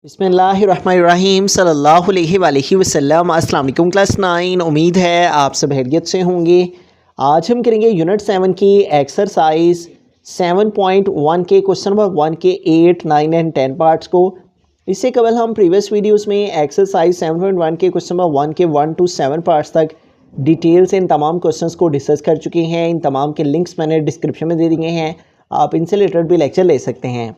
बिस्मिल्लाहिर्रहमानिर्रहीम सल्लल्लाहु अलैहि वसल्लम। अस्सलाम वालेकुम क्लास 9। उम्मीद है आप सब खैरियत से होंगे। आज हम करेंगे यूनिट 7 की एक्सरसाइज 7.1 के क्वेश्चन नंबर 1 के 8, 9 एंड 10 पार्ट्स को। इससे कबल हम प्रीवियस वीडियोस में एक्सरसाइज 7.1 के क्वेश्चन नंबर 1 के 1 to 7 पार्ट्स तक डिटेल से इन तमाम क्वेश्चंस को डिस्कस कर चुके हैं। इन तमाम के लिंक्स मैंने डिस्क्रिप्शन में दे दिए हैं, आप इनसे रिलेटेड भी लेक्चर ले सकते हैं।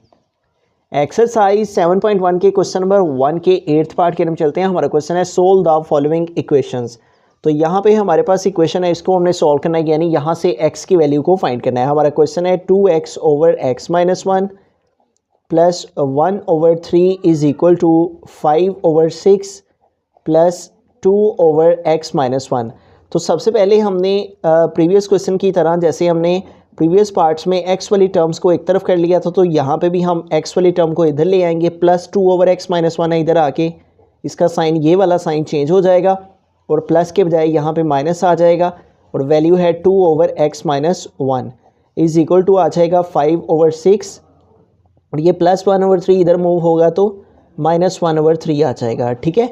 एक्सरसाइज 7.1 के क्वेश्चन नंबर 1 के 8th पार्ट की तरफ चलते हैं। हमारा क्वेश्चन है सोल्व द फॉलोइंग इक्वेशंस। तो यहाँ पे हमारे पास इक्वेशन है, इसको हमने सॉल्व करना है, यानी यहाँ से x की वैल्यू को फाइंड करना है। हमारा क्वेश्चन है 2x over x minus 1 plus 1 over 3 is equal to 5 over 6 plus 2 over x minus 1। तो सबसे पहले हमने प्रीवियस क्वेश्चन की तरह जैसे हमने प्रीवियस पार्ट्स में x वाली टर्म्स को एक तरफ कर लिया था, तो यहाँ पे भी हम x वाली टर्म को इधर ले आएंगे। प्लस 2 ओवर x माइनस 1 है, इधर आके इसका साइन, ये वाला साइन चेंज हो जाएगा और प्लस के बजाय यहाँ पे माइनस आ जाएगा और वैल्यू है 2 over x minus 1 is equal to आ जाएगा 5 ओवर 6 और ये प्लस 1 ओवर 3 इधर मूव होगा तो माइनस 1 ओवर 3 आ जाएगा। ठीक है,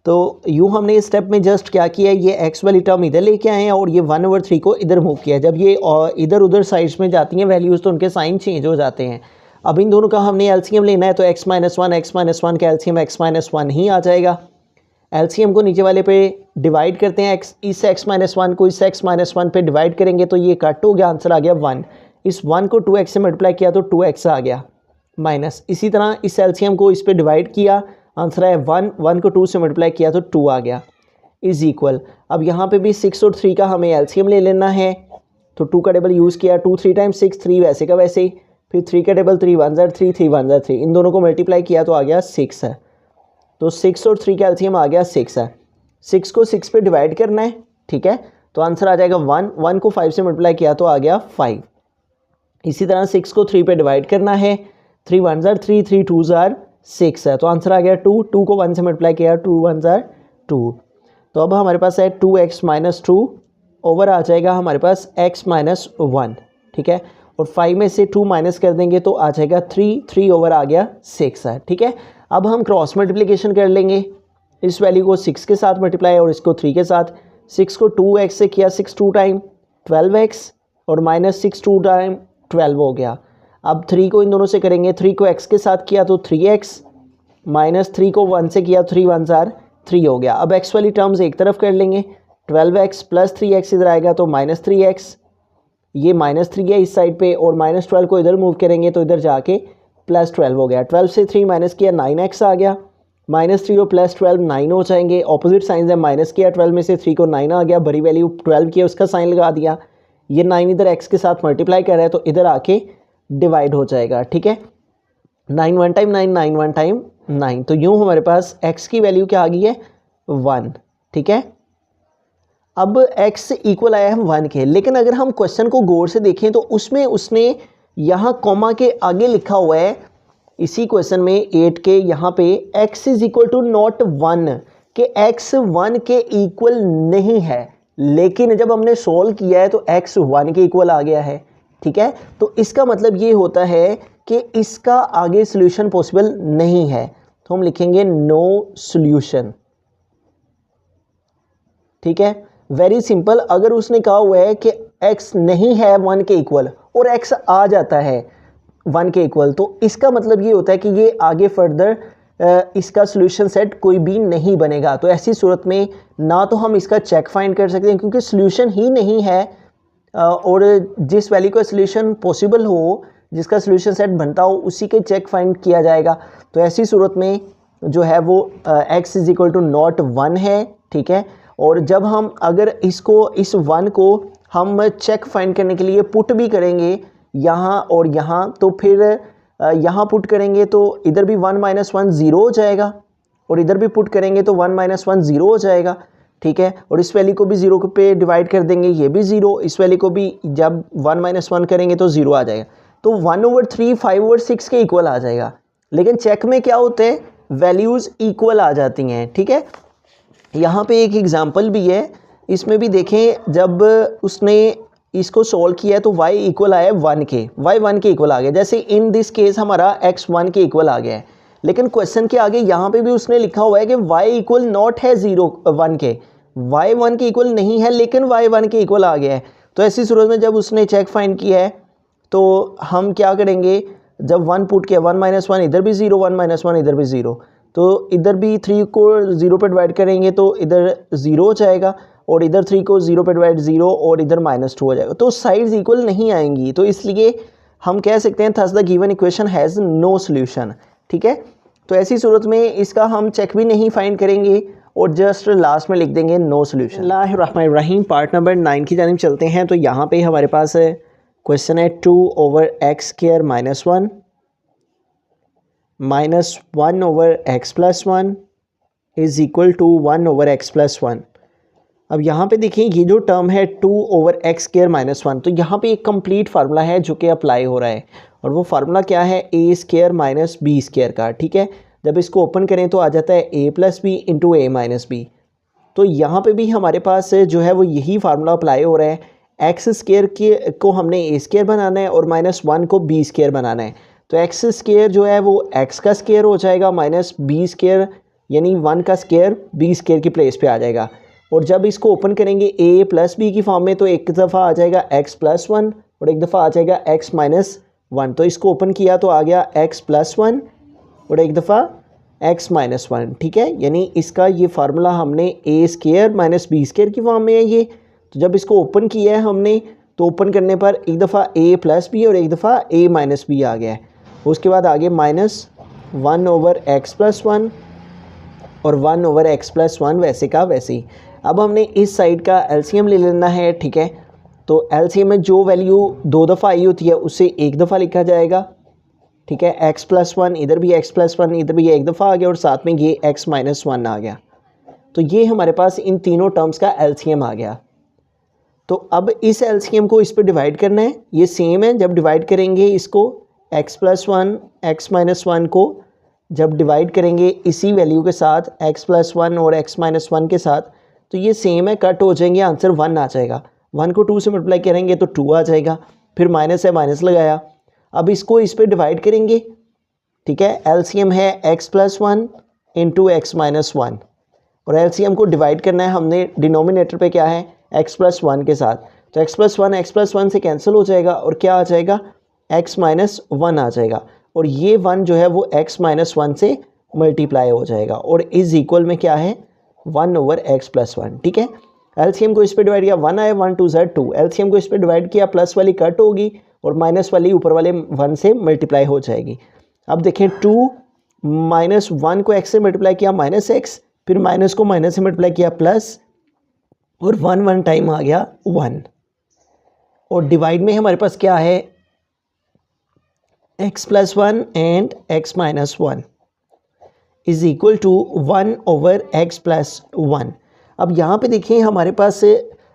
तो यूँ हमने इस स्टेप में जस्ट क्या किया है, ये x वाली टर्म इधर लेके आए हैं और ये 1 ओवर 3 को इधर मूव किया है। जब ये इधर उधर साइड्स में जाती हैं वैल्यूज़ तो उनके साइन चेंज हो जाते हैं। अब इन दोनों का हमने एलसीएम लेना है, तो x माइनस 1 का एलसीएम x माइनस 1 ही आ जाएगा। एलसीएम को नीचे वाले पे डिवाइड करते हैं, इस x माइनस 1 को इस x माइनस 1 पे डिवाइड करेंगे तो ये कट हो गया, आंसर आ गया 1। इस 1 को 2x से मल्टीप्लाई किया तो 2x आ गया माइनस। इसी तरह इस एलसीएम को इस पे डिवाइड किया, आंसर है 1 को 2 से मल्टीप्लाई किया तो 2 आ गया इज इक्वल। अब यहाँ पे भी 6 और 3 का हमें एलसीएम ले लेना है, तो 2 का टेबल यूज़ किया, 2 3 टाइम्स 6, 3 वैसे का वैसे ही, फिर 3 का टेबल 3 1 ज़र 3, 3 1 ज़र 3, इन दोनों को मल्टीप्लाई किया तो आ गया 6 है। तो 6 और 3 का एलसीएम आ गया 6 है। 6 को 6 पे डिवाइड करना है, ठीक है, तो आंसर आ जाएगा 1 को 5 से मल्टीप्लाई किया तो आ गया 5। इसी तरह 6 को 3 पे डिवाइड करना है, 3 1 ज़र 3, 3 2 ज़र 6 है, तो आंसर आ गया 2 को 1 से मल्टीप्लाई किया 2 1 ज़र 2। तो अब हमारे पास है 2x माइनस 2 ओवर आ जाएगा हमारे पास x माइनस 1, ठीक है, और 5 में से 2 माइनस कर देंगे तो आ जाएगा 3 ओवर आ गया 6 है। ठीक है, अब हम क्रॉस मल्टीप्लिकेशन कर लेंगे, इस वैल्यू को 6 के साथ मल्टीप्लाई और इसको 3 के साथ। 6 को 2x से किया 6 2 टाइम 12x और माइनस 6 2 टाइम 12 हो गया। अब 3 को इन दोनों से करेंगे, 3 को x के साथ किया तो 3x माइनस 3 को 1 से किया 3 1 ज़र 3 हो गया। अब x वाली टर्म्स एक तरफ कर लेंगे, 12x प्लस 3x इधर आएगा तो माइनस 3x, ये माइनस 3 है इस साइड पे और माइनस 12 को इधर मूव करेंगे तो इधर जाके प्लस 12 हो गया। 12 से 3 माइनस किया 9x आ गया, माइनस 3 और प्लस 12 9 हो जाएंगे, ऑपोजिट साइन है, माइनस किया 12 में से 3 को 9 आ गया, बड़ी वैल्यू 12 किया उसका साइन लगा दिया, ये 9 इधर x के साथ मल्टीप्लाई कर रहा है तो इधर आके डिवाइड हो जाएगा। ठीक है, 9 1 टाइम 9, 9 1 टाइम 9, तो यूँ हमारे पास x की वैल्यू क्या आ गई है 1। ठीक है, अब x इक्वल आया है 1 के, लेकिन अगर हम क्वेश्चन को गौर से देखें तो उसमें उसने यहाँ कॉमा के आगे लिखा हुआ है, इसी क्वेश्चन में 8 के यहाँ पे x is equal to not 1 के x 1 के इक्वल नहीं है, लेकिन जब हमने सोल्व किया है तो x 1 के इक्वल आ गया है। ठीक है, तो इसका मतलब ये होता है कि इसका आगे सॉल्यूशन पॉसिबल नहीं है, तो हम लिखेंगे नो सॉल्यूशन। ठीक है, वेरी सिंपल। अगर उसने कहा हुआ है कि x नहीं है 1 के इक्वल और x आ जाता है 1 के इक्वल, तो इसका मतलब ये होता है कि ये आगे फर्दर इसका सॉल्यूशन सेट कोई भी नहीं बनेगा। तो ऐसी सूरत में ना तो हम इसका चेक फाइंड कर सकते हैं क्योंकि सॉल्यूशन ही नहीं है, और जिस वैल्यू का सॉल्यूशन पॉसिबल हो, जिसका सॉल्यूशन सेट बनता हो, उसी के चेक फाइंड किया जाएगा। तो ऐसी सूरत में जो है वो x is equal to not 1 है। ठीक है, और जब हम अगर इसको इस 1 को हम चेक फाइंड करने के लिए पुट भी करेंगे यहाँ और यहाँ, तो फिर यहाँ पुट करेंगे तो इधर भी 1 माइनस 1 0 हो जाएगा और इधर भी पुट करेंगे तो 1 माइनस 1 0 हो जाएगा। ठीक है, और इस वैल्यू को भी 0 पे डिवाइड कर देंगे, ये भी 0, इस वैल्यू को भी जब 1 माइनस 1 करेंगे तो 0 आ जाएगा, तो 1 ओवर 3 5 ओवर 6 के इक्वल आ जाएगा। लेकिन चेक में क्या होते हैं, वैल्यूज़ इक्वल आ जाती हैं। ठीक है, यहाँ पे एक एग्जांपल भी है, इसमें भी देखें, जब उसने इसको सॉल्व किया है तो y इक्वल आया 1 के, y 1 के इक्वल आ गया। जैसे इन दिस केस हमारा x 1 के इक्वल आ गया है, लेकिन क्वेश्चन के आगे यहाँ पे भी उसने लिखा हुआ है कि y इक्वल नॉट है 1 के, y 1 के इक्वल नहीं है लेकिन y 1 के इक्वल आ गया है। तो ऐसी सूरत में जब उसने चेक फाइंड किया है तो हम क्या करेंगे, जब 1 पुट किया 1 - 1 इधर भी 0, 1 - 1 इधर भी 0, तो इधर भी 3 को 0 पे डिवाइड करेंगे तो इधर 0 हो जाएगा और इधर 3 को 0 पे डिवाइड 0 और इधर -2 हो जाएगा, तो साइड्स इक्वल नहीं आएंगी। तो इसलिए हम कह सकते हैं thus the given equation has no solution. ठीक है, तो ऐसी सूरत में इसका हम चेक भी नहीं फाइंड करेंगे और जस्ट लास्ट में लिख देंगे नो सॉल्यूशन। बिस्मिल्लाहिर्रहमानिर्रहीम, पार्ट नंबर 9 की जानिब चलते हैं। तो यहाँ पे हमारे पास क्वेश्चन है 2/x² - 1 -1/x+1 is equal to 1/x+1। अब यहाँ पे देखिए ये जो टर्म है 2/x² - 1, तो यहाँ पे एक कंप्लीट फार्मूला है जो कि अप्लाई हो रहा है और वो फार्मूला क्या है, a² - b² का। ठीक है, जब इसको ओपन करें तो आ जाता है a + b × a - b। तो यहाँ पे भी हमारे पास जो है वो यही फार्मूला अप्लाई हो रहा है। x² के को हमने a² बनाना है और -1 को b² बनाना है। तो x² जो है वो x का स्क्वायर हो जाएगा माइनस b² यानी 1 का स्क्वायर b² की प्लेस पे आ जाएगा। और जब इसको ओपन करेंगे a + b की फॉर्म में तो एक दफ़ा आ जाएगा x + 1 और एक दफ़ा आ जाएगा x - 1। तो इसको ओपन किया तो आ गया x + 1 और एक दफ़ा x - 1। ठीक है, यानी इसका ये फार्मूला हमने a² - b² की फॉर्म में है ये। तो जब इसको ओपन किया है हमने तो ओपन करने पर एक दफ़ा a + b और एक दफ़ा a - b आ गया है। उसके बाद आगे -1/x+1 और 1/x+1 वैसे का वैसे ही। अब हमने इस साइड का एलसीएम ले लेना है। ठीक है, तो एलसीएम में जो वैल्यू 2 दफ़ा आई होती है उससे एक दफ़ा लिखा जाएगा। ठीक है, x+1 इधर भी x+1 इधर भी एक दफ़ा आ गया और साथ में ये x - 1 आ गया। तो ये हमारे पास इन तीनों टर्म्स का एलसीएम आ गया। तो अब इस एलसीएम को इस पर डिवाइड करना है, ये सेम है। जब डिवाइड करेंगे इसको x+1 x - 1 को जब डिवाइड करेंगे इसी वैल्यू के साथ x+1 और x - 1 के साथ तो ये सेम है, कट हो जाएंगे, आंसर 1 आ जाएगा। 1 को 2 से मल्टीप्लाई करेंगे तो 2 आ जाएगा, फिर माइनस है माइनस लगाया। अब इसको इस पर डिवाइड करेंगे। ठीक है, एलसीएम है x+1 × x - 1 और एलसीएम को डिवाइड करना है हमने डिनोमिनेटर पे क्या है x+1 के साथ। तो x+1 से कैंसिल हो जाएगा और क्या आ जाएगा x - 1 आ जाएगा और ये 1 जो है वो x - 1 से मल्टीप्लाई हो जाएगा और इज इक्वल में क्या है 1/x+1। ठीक है, एलसीएम को इस पर डिवाइड किया 1 आया, 1 2 ज़ 2। एलसीएम को इस पर डिवाइड किया, प्लस वाली कट होगी और माइनस वाली ऊपर वाले 1 से मल्टीप्लाई हो जाएगी। अब देखें 2 - 1 को x से मल्टीप्लाई किया -x, फिर माइनस को माइनस से मल्टीप्लाई किया प्लस और 1 टाइम आ गया 1 और डिवाइड में हमारे पास क्या है x+1 and x - 1 is equal to 1/x+1। अब यहाँ पे देखिए हमारे पास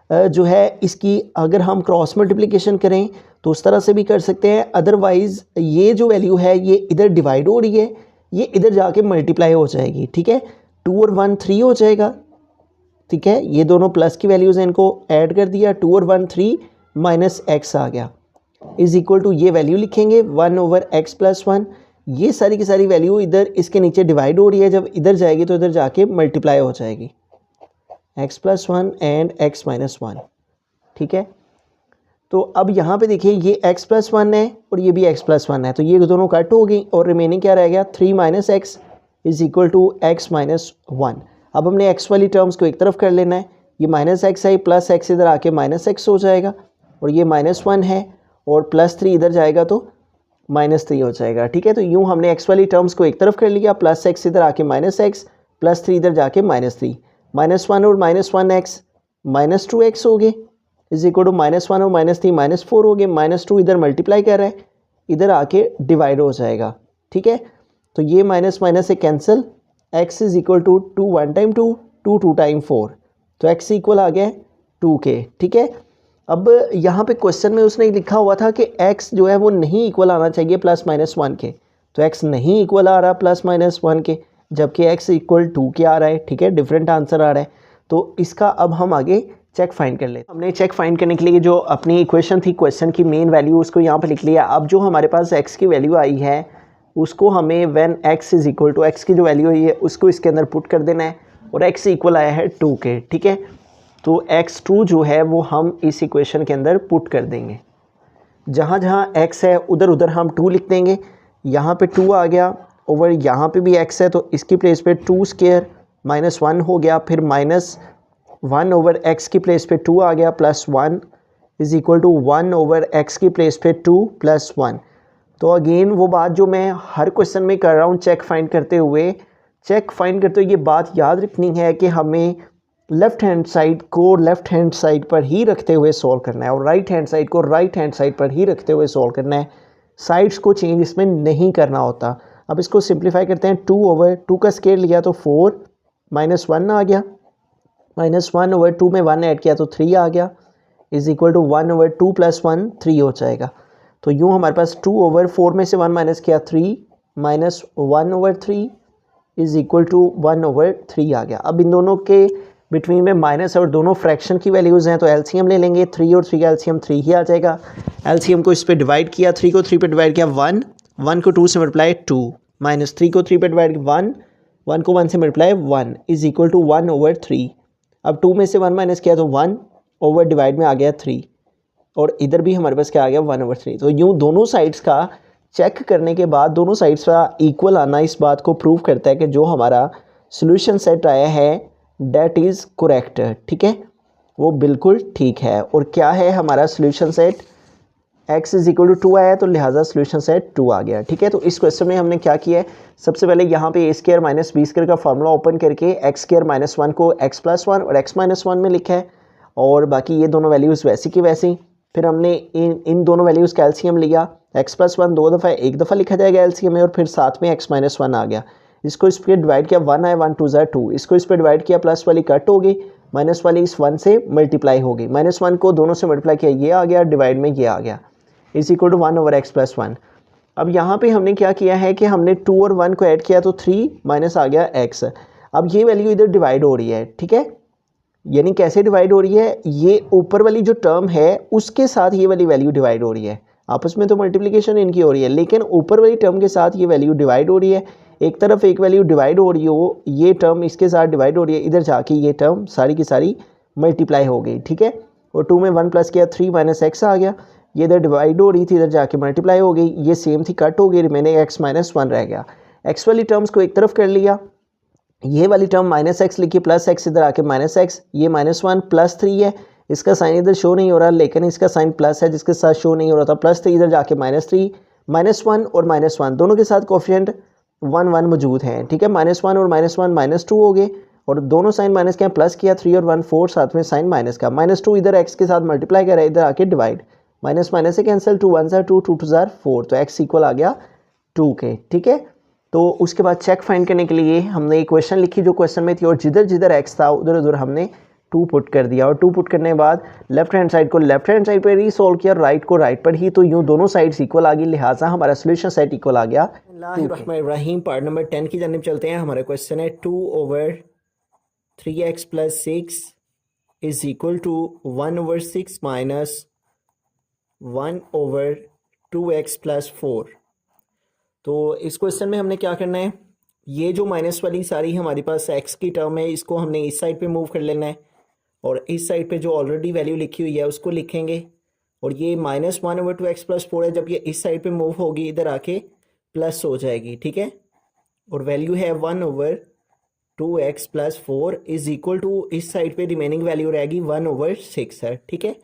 जो है इसकी अगर हम क्रॉस मल्टीप्लिकेशन करें तो उस तरह से भी कर सकते हैं, अदरवाइज़ ये जो वैल्यू है ये इधर डिवाइड हो रही है, ये इधर जाके मल्टीप्लाई हो जाएगी। ठीक है, 2 और 1 3 हो जाएगा। ठीक है, ये दोनों प्लस की वैल्यूज़ हैं, इनको ऐड कर दिया, 2 और 1 3 -x आ गया इज़ इक्वल टू ये वैल्यू लिखेंगे 1/x+1। ये सारी की सारी वैल्यू इधर इसके नीचे डिवाइड हो रही है, जब इधर जाएगी तो इधर जाके मल्टीप्लाई हो जाएगी x+1 एंड x - 1। ठीक है, तो अब यहाँ पे देखिए ये x+1 है और ये भी x+1 है, तो ये दोनों कट हो गई और रिमेनिंग क्या रह गया 3 - x is equal to x - 1। अब हमने x वाली टर्म्स को एक तरफ कर लेना है, ये -x है प्लस x इधर आके -x हो जाएगा और ये -1 है और +3 इधर जाएगा तो -3 हो जाएगा। ठीक है, तो यूँ हमने x वाली टर्म्स को एक तरफ कर लिया, प्लस x इधर आके -x +3 इधर जाके -3, -1 और -1x -2x हो गए इज इक्वल टू -1 और -3 -4 हो गए, -2 इधर मल्टीप्लाई कर रहा है, इधर आके डिवाइड हो जाएगा। ठीक है, तो ये माइनस माइनस से cancel, x is equal to 2 1 time 2 2 2 time 4, तो x इक्वल आ गया 2 के। ठीक है, अब यहाँ पे क्वेश्चन में उसने लिखा हुआ था कि x जो है वो नहीं इक्वल आना चाहिए +-1 के, तो x नहीं इक्वल आ रहा +-1 के, जबकि x इक्वल 2 के आ रहा है। ठीक है, डिफरेंट आंसर आ रहा है। तो इसका अब हम आगे चेक फाइंड कर लेते हैं। हमने चेक फाइंड करने के लिए जो अपनी इक्वेशन थी, क्वेश्चन की मेन वैल्यू, उसको यहाँ पे लिख लिया। अब जो हमारे पास x की वैल्यू आई है उसको हमें when x is equal to x की जो वैल्यू है उसको इसके अंदर पुट कर देना है और x इक्वल आया है 2 के, ठीक है। तो x2 जो है वो हम इस इक्वेशन के अंदर पुट कर देंगे। जहाँ जहाँ x है उधर उधर हम 2 लिख देंगे। यहाँ पे 2 आ गया, ओवर यहाँ पे भी x है तो इसकी प्लेस पे 2 स्क्वायर माइनस 1 हो गया, फिर माइनस 1 ओवर x की प्लेस पे 2 आ गया, plus 1 is equal to 1 over x की प्लेस पे 2 प्लस 1। तो अगेन वो बात जो मैं हर क्वेश्चन में कर रहा हूँ, चेक फाइंड करते हुए ये बात याद रखनी है कि हमें लेफ़्ट हैंड साइड को लेफ़्ट हैंड साइड पर ही रखते हुए सॉल्व करना है और राइट हैंड साइड को राइट हैंड साइड पर ही रखते हुए सॉल्व करना है। साइड्स को चेंज इसमें नहीं करना होता। अब इसको सिंप्लीफाई करते हैं। 2 ओवर 2 का स्केयर लिया तो 4 माइनस 1 आ गया, माइनस 1 ओवर 2 में 1 ऐड किया तो 3 आ गया, is equal to 1 over 2 plus 1 3 हो जाएगा। तो यूँ हमारे पास 2 ओवर 4 में से 1 माइनस किया 3 minus 1 over 3 is equal to 1 over 3 आ गया। अब इन दोनों के बिटवीन में माइनस और दोनों फ्रैक्शन की वैल्यूज़ हैं तो एलसीएम ले लेंगे। 3 और 3 का एलसीएम 3 ही आ जाएगा। एलसीएम को इस पे डिवाइड किया, 3 को 3 पे डिवाइड किया 1, 1 को 2 से मल्टीप्लाई 2, माइनस 3 को 3 पे डिवाइड 1, 1 को 1 से multiply 1 is equal to 1 over 3। अब 2 में से 1 माइनस किया तो 1 ओवर डिवाइड में आ गया 3 और इधर भी हमारे पास क्या आ गया 1 ओवर 3। तो यूँ दोनों साइड्स का चेक करने के बाद दोनों साइड्स का इक्वल आना इस बात को प्रूव करता है कि जो हमारा सोल्यूशन सेट आया है डेट इज़ करेक्ट, ठीक है, वो बिल्कुल ठीक है। और क्या है हमारा solution set, x is equal to 2 आया है तो लिहाजा सोल्यूशन सेट 2 आ गया, ठीक है। तो इस क्वेश्चन में हमने क्या किया है, सबसे पहले यहाँ पे a square minus b square का फार्मूला ओपन करके x स्क्वायर माइनस 1 को x प्लस 1 और x माइनस 1 में लिखा है और बाकी ये दोनों वैल्यूज़ वैसी की वैसी। फिर हमने इन दोनों वैल्यूज़ का एलसीएम लिया, x प्लस 1 दो दफ़ा एक दफ़ा लिखा जाएगा एलसीएम में और फिर साथ में x माइनस 1 आ गया। इसको इस पर डिवाइड किया 1 आया 1 2 ज़ा 2, इसको इस पर डिवाइड किया प्लस वाली कट हो गई, माइनस वाली इस 1 से मल्टीप्लाई हो गई, माइनस 1 को दोनों से मल्टीप्लाई किया ये आ गया, डिवाइड में ये आ गया, is equal to 1 over x plus 1। अब यहाँ पे हमने क्या किया है कि हमने 2 और 1 को ऐड किया तो 3 माइनस आ गया x। अब ये वैल्यू इधर डिवाइड हो रही है, ठीक है, यानी कैसे डिवाइड हो रही है, ये ऊपर वाली जो टर्म है उसके साथ ये वाली वैल्यू डिवाइड हो रही है, आपस में तो मल्टीप्लिकेशन इनकी हो रही है लेकिन ऊपर वाली टर्म के साथ ये वैल्यू डिवाइड हो रही है। एक तरफ एक वैल्यू डिवाइड हो रही हो, ये टर्म इसके साथ डिवाइड हो रही है, इधर जाके ये टर्म सारी की सारी मल्टीप्लाई हो गई, ठीक है। और 2 में 1 प्लस किया 3 माइनस एक्स आ गया, ये इधर डिवाइड हो रही थी इधर जाके मल्टीप्लाई हो गई, ये सेम थी कट हो गई, रिमेनिंग x माइनस 1 रह गया। x वाली टर्म्स को एक तरफ कर लिया, ये वाली टर्म माइनस एक्स लिखी प्लस एक्स इधर आके माइनस एक्स, ये माइनस 1 प्लस 3 है, इसका साइन इधर शो नहीं हो रहा लेकिन इसका साइन प्लस है जिसके साथ शो नहीं हो रहा था, प्लस 3 इधर जाके माइनस 3, माइनस 1 और माइनस 1 दोनों के साथ कोफिशिएंट 1 1 मौजूद हैं, ठीक है। माइनस 1 और माइनस 1 माइनस 2 हो गए और दोनों साइन माइनस के प्लस किया 3 और 1 4 साथ में साइन माइनस का, माइनस 2 इधर x के साथ मल्टीप्लाई करा इधर आके डिवाइड, माइनस माइनस से कैंसिल, 2 1 2 2 2 4, तो x इक्वल आ गया 2 के, ठीक है। तो उसके बाद चेक फाइंड करने के लिए हमने इक्वेशन लिखी जो क्वेश्चन में थी और जिधर जिधर x था उधर उधर हमने 2 पुट कर दिया और 2 पुट करने के बाद लेफ्ट हैंड साइड को लेफ्ट हैंड साइड पर ही सॉल्व किया, राइट को राइट पर ही, तो यूँ दोनों साइड्स इक्वल आ गई, लिहाजा हमारा सोल्यूशन सेट इक्वल आ गया। बिस्मिल्लाहिर्रहमानिर्रहीम, पार्ट नंबर 10 की जानिब चलते हैं। हमारा क्वेश्चन है 2 over 3x plus 6 is equal to 1 over 6 minus 1 over 2x plus 4। तो इस क्वेश्चन में हमने क्या करना है, ये जो माइनस वाली सारी हमारे पास x की टर्म है इसको हमने इस साइड पे मूव कर लेना है और इस साइड पे जो ऑलरेडी वैल्यू लिखी हुई है उसको लिखेंगे और ये माइनस 1 ओवर 2x प्लस 4 है, जब ये इस साइड पे मूव होगी इधर आके प्लस हो जाएगी, ठीक है। और वैल्यू है 1 over 2x plus 4 is equal to इस साइड पे रिमेनिंग वैल्यू रहेगी 1 ओवर 6 है, ठीक है।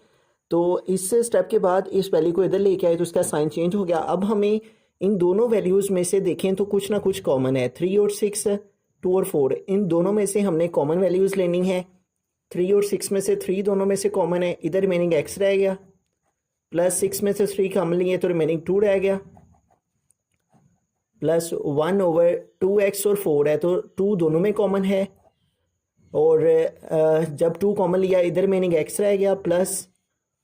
तो इस स्टेप के बाद इस वैल्यू को इधर लेके आए तो इसका साइन चेंज हो गया। अब हमें इन दोनों वैल्यूज़ में से देखें तो कुछ ना कुछ कॉमन है, 3 और 6, 2 और 4, इन दोनों में से हमने कॉमन वैल्यूज़ लेनी है। 3 और 6 में से 3 दोनों में से कॉमन है, इधर रिमेनिंग x रह गया, प्लस 6 में से 3 कॉमन लिए तो रिमेनिंग 2 रह गया, प्लस 1 ओवर 2x और 4 है तो 2 दोनों में कॉमन है और जब 2 कॉमन लिया इधर रिमेनिंग x रह गया, प्लस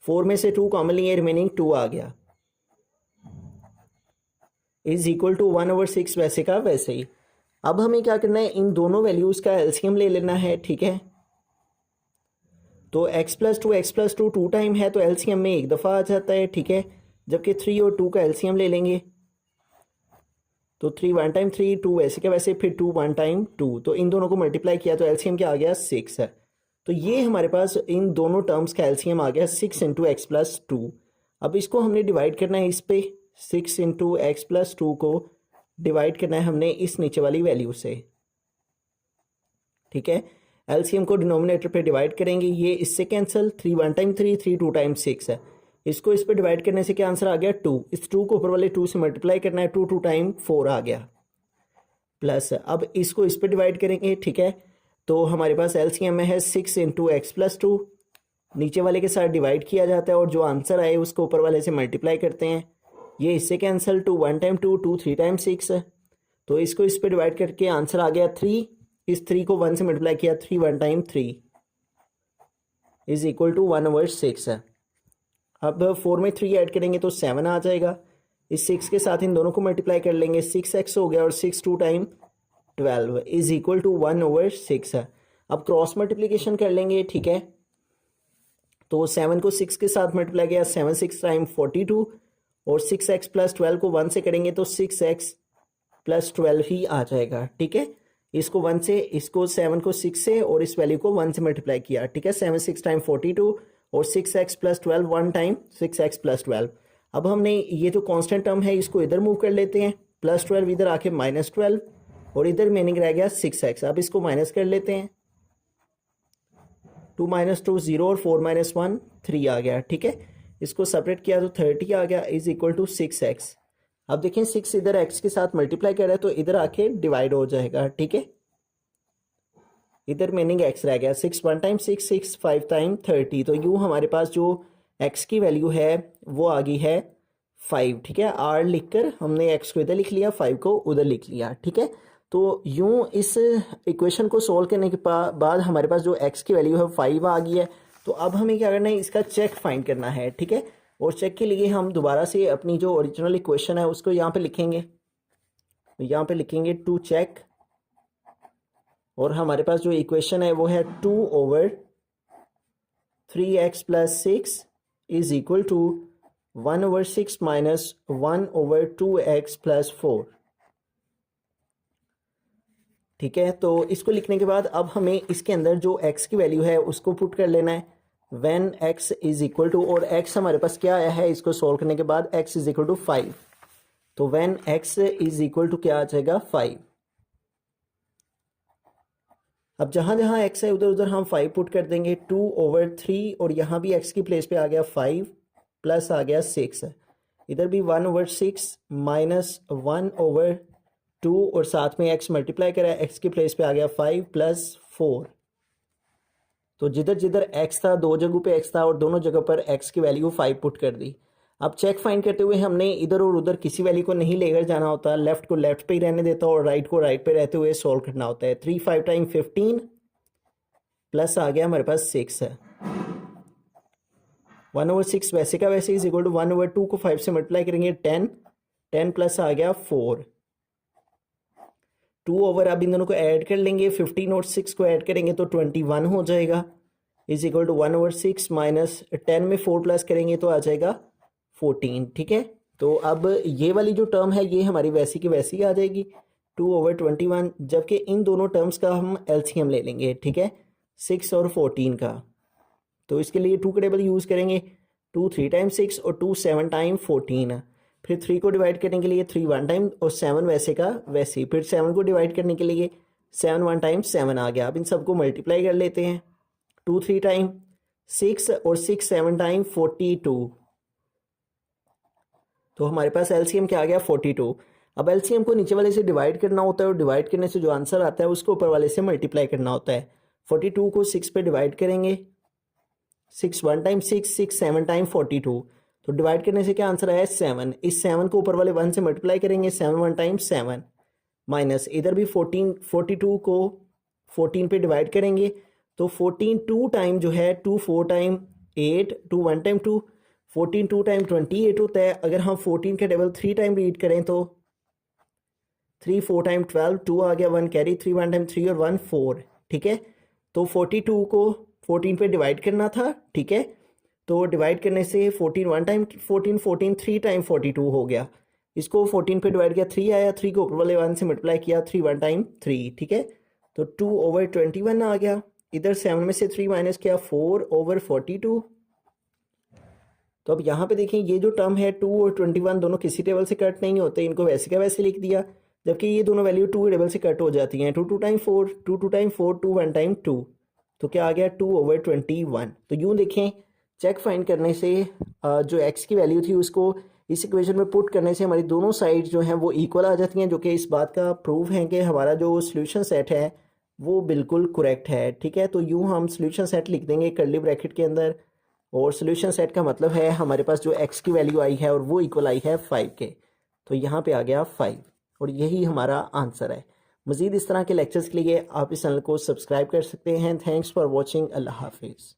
4 में से 2 कॉमन लिए रिमेनिंग 2 आ गया, इज इक्वल टू 1 ओवर 6 वैसे का वैसे ही। अब हमें क्या करना है, इन दोनों वैल्यूज़ का एलसीएम ले लेना है, ठीक है। तो x प्लस 2 2 टाइम है तो एलसीएम में एक दफ़ा आ जाता है, ठीक है, जबकि 3 और 2 का एलसीएम ले लेंगे तो 3 वन टाइम 3, 2 वैसे क्या वैसे, फिर 2 वन टाइम 2, तो इन दोनों को मल्टीप्लाई किया तो एलसीएम क्या आ गया 6 है। तो ये हमारे पास इन दोनों टर्म्स का एलसीएम आ गया 6 इंटू एक्स प्लस 2। अब इसको हमने डिवाइड करना है इस पे, 6 इंटू एक्स प्लस 2 को डिवाइड करना है हमने इस नीचे वाली वैल्यू से, ठीक है। एलसीएम को डिनोमिनेटर पे डिवाइड करेंगे, ये इससे कैंसिल, 3 वन टाइम 3, 3 2 टाइम 6 है। इसको इस पे डिवाइड करने से क्या आंसर आ गया 2, इस 2 को ऊपर वाले 2 से मल्टीप्लाई करना है, 2 2 टाइम 4 आ गया, प्लस अब इसको इस पे डिवाइड करेंगे, ठीक है। तो हमारे पास एलसीएम में है 6 इंटू एक्स प्लस 2, नीचे वाले के साथ डिवाइड किया जाता है और जो आंसर आए उसको ऊपर वाले से मल्टीप्लाई करते हैं, ये इससे कैंसिल, 2 वन टाइम 2, 2 3 टाइम 6 है। तो इसको इस पे डिवाइड करके आंसर आ गया 3, इस 3 को 1 से मल्टीप्लाई किया, 3 one time 3 is equal to 1/6 है। अब 4 में 3 ऐड करेंगे तो 7 आ जाएगा, इस 6 के साथ इन दोनों को मल्टीप्लाई कर लेंगे, 6x हो गया और 6 2 टाइम 12 इज इक्वल टू 1/6 है। अब क्रॉस मल्टीप्लीकेशन कर लेंगे, ठीक है। तो 7 को 6 के साथ मल्टीप्लाई किया, 7 6 टाइम 42 और 6x प्लस 12 को 1 से करेंगे तो 6x प्लस 12 ही आ जाएगा, ठीक है। इसको 1 से, इसको 7 को 6 से और इस वैल्यू को 1 से मल्टीप्लाई किया, ठीक है। 7 6 टाइम 42 और 6x plus 12 1 time 6x plus 12। अब हमने ये जो कांस्टेंट टर्म है इसको इधर मूव कर लेते हैं, प्लस 12 इधर आके माइनस 12 और इधर मीनिंग रह गया 6x। अब इसको माइनस कर लेते हैं, 2 माइनस 2 0 और 4 माइनस 1 3 आ गया, ठीक है। इसको सेपरेट किया तो 30 आ गया इज इक्वल टू 6x। अब देखें 6 इधर x के साथ मल्टीप्लाई कर रहा है तो इधर आके डिवाइड हो जाएगा, ठीक है। इधर मीनिंग x रह गया, 6 1 टाइम 6, 6 5 टाइम 30। तो यूं हमारे पास जो x की वैल्यू है वो आ गई है 5, ठीक है। r लिखकर हमने x को इधर लिख लिया, 5 को उधर लिख लिया, ठीक है। तो यूं इस इक्वेशन को सोल्व करने के बाद हमारे पास जो x की वैल्यू है 5 आ गई है। तो अब हमें क्या करना है, इसका चेक फाइंड करना है, ठीक है। और चेक के लिए हम दोबारा से अपनी जो ओरिजिनल इक्वेशन है उसको यहाँ पे लिखेंगे, यहाँ पे लिखेंगे टू चेक, और हमारे पास जो इक्वेशन है वो है 2/3x plus 6 is equal to 1/6 minus 1/2x plus 4, ठीक है। तो इसको लिखने के बाद अब हमें इसके अंदर जो x की वैल्यू है उसको पुट कर लेना है, when x is equal to, और x हमारे पास क्या आया है इसको सोल्व करने के बाद, x इज इक्वल टू 5। तो when x is equal to क्या आ जाएगा 5। अब जहां जहां x है उधर उधर हम 5 पुट कर देंगे, 2/3 और यहाँ भी x की प्लेस पे आ गया 5 प्लस आ गया 6 है, इधर भी 1/6 माइनस 1/2 और साथ में x मल्टीप्लाई करा है, x की प्लेस पे आ गया 5 प्लस 4। तो जिधर जिधर x था, दो जगहों पे x था और दोनों जगह पर x की वैल्यू 5 पुट कर दी। अब चेक फाइंड करते हुए हमने इधर और उधर किसी वैल्यू को नहीं लेकर जाना होता, लेफ्ट को लेफ्ट पे ही रहने देता और राइट को राइट पे रहते हुए सॉल्व करना होता है। 3 5 टाइम 15 प्लस आ गया हमारे पास 6 है, 1/6 वैसे का वैसे इज इक्वल टू 1/2 को 5 से मल्टीप्लाई करेंगे 10, 10 प्लस आ गया 4, 2 ओवर, अब इन दोनों को ऐड कर लेंगे, 15 और 6 को ऐड करेंगे तो 21 हो जाएगा इज इक्वल टू 1/6 माइनस 10 में 4 प्लस करेंगे तो आ जाएगा 14, ठीक है। तो अब ये वाली जो टर्म है ये हमारी वैसी की वैसी आ जाएगी 2/21, जबकि इन दोनों टर्म्स का हम एलसीएम ले लेंगे, ठीक है, 6 और 14 का। तो इसके लिए 2 का टेबल यूज़ करेंगे, 2 3 टाइम 6 और 2 7 टाइम 14, फिर 3 को डिवाइड करने के लिए 3 1 टाइम और 7 वैसे का वैसे, फिर 7 को डिवाइड करने के लिए 7 1 टाइम 7 आ गया। अब इन सबको मल्टीप्लाई कर लेते हैं, 2 3 टाइम 6 और 6 7 टाइम 42, तो हमारे पास एलसीएम क्या आ गया 42। अब एलसीएम को नीचे वाले से डिवाइड करना होता है और डिवाइड करने से जो आंसर आता है उसको ऊपर वाले से मल्टीप्लाई करना होता है। 42 को 6 पे डिवाइड करेंगे, 6 1 टाइम 6, 6 7 टाइम 42, तो डिवाइड करने से क्या आंसर आया 7। इस 7 को ऊपर वाले 1 से मल्टीप्लाई करेंगे, 7 1 टाइम 7 माइनस इधर भी 14, 42 को 14 पे डिवाइड करेंगे तो 14 2 टाइम जो है 2 4 टाइम 8, 2 1 टाइम 2, 14 2 टाइम 28 होता है। अगर हम 14 के टेबल 3 टाइम रीड करें तो 3 4 टाइम 12, 2 आ गया, 1 कैरी, 3 1 टाइम 3 और 1 4, ठीक है। तो 42 को 14 पे डिवाइड करना था, ठीक है। तो डिवाइड करने से 14 1 टाइम 14, 14 3 टाइम 42 हो गया इसको 14 पे डिवाइड किया 3 आया, 3 को ऊपर वाले 1 से मल्टीप्लाई किया, 3 1 टाइम 3, ठीक है। तो 2/21 आ गया। इधर 7 में से 3 माइनस किया 4/42। तो अब यहाँ पे देखें ये जो टर्म है 2 और 21 दोनों किसी टेबल से कट नहीं होते, इनको वैसे का वैसे लिख दिया, जबकि ये दोनों वैल्यू 2 टेबल से कट हो जाती हैं। 2 2 टाइम 4, 2 2 टाइम 4, 2 1 टाइम 2, तो क्या आ गया 2/21। तो यूँ देखें चेक फाइंड करने से जो x की वैल्यू थी उसको इस इक्वेशन में पुट करने से हमारी दोनों साइड जो हैं वो इक्वल आ जाती हैं, जो कि इस बात का प्रूफ है कि हमारा जो सोल्यूशन सेट है वो बिल्कुल करेक्ट है, ठीक है। तो यूँ हम सोल्यूशन सेट लिख देंगे कर्ली ब्रैकेट के अंदर, और सोल्यूशन सेट का मतलब है हमारे पास जो x की वैल्यू आई है और वो इक्वल आई है 5 के, तो यहाँ पे आ गया 5 और यही हमारा आंसर है। मज़ीद इस तरह के लेक्चर्स के लिए आप इस चैनल को सब्सक्राइब कर सकते हैं। Thanks for watching. अल्लाह हाफिज़।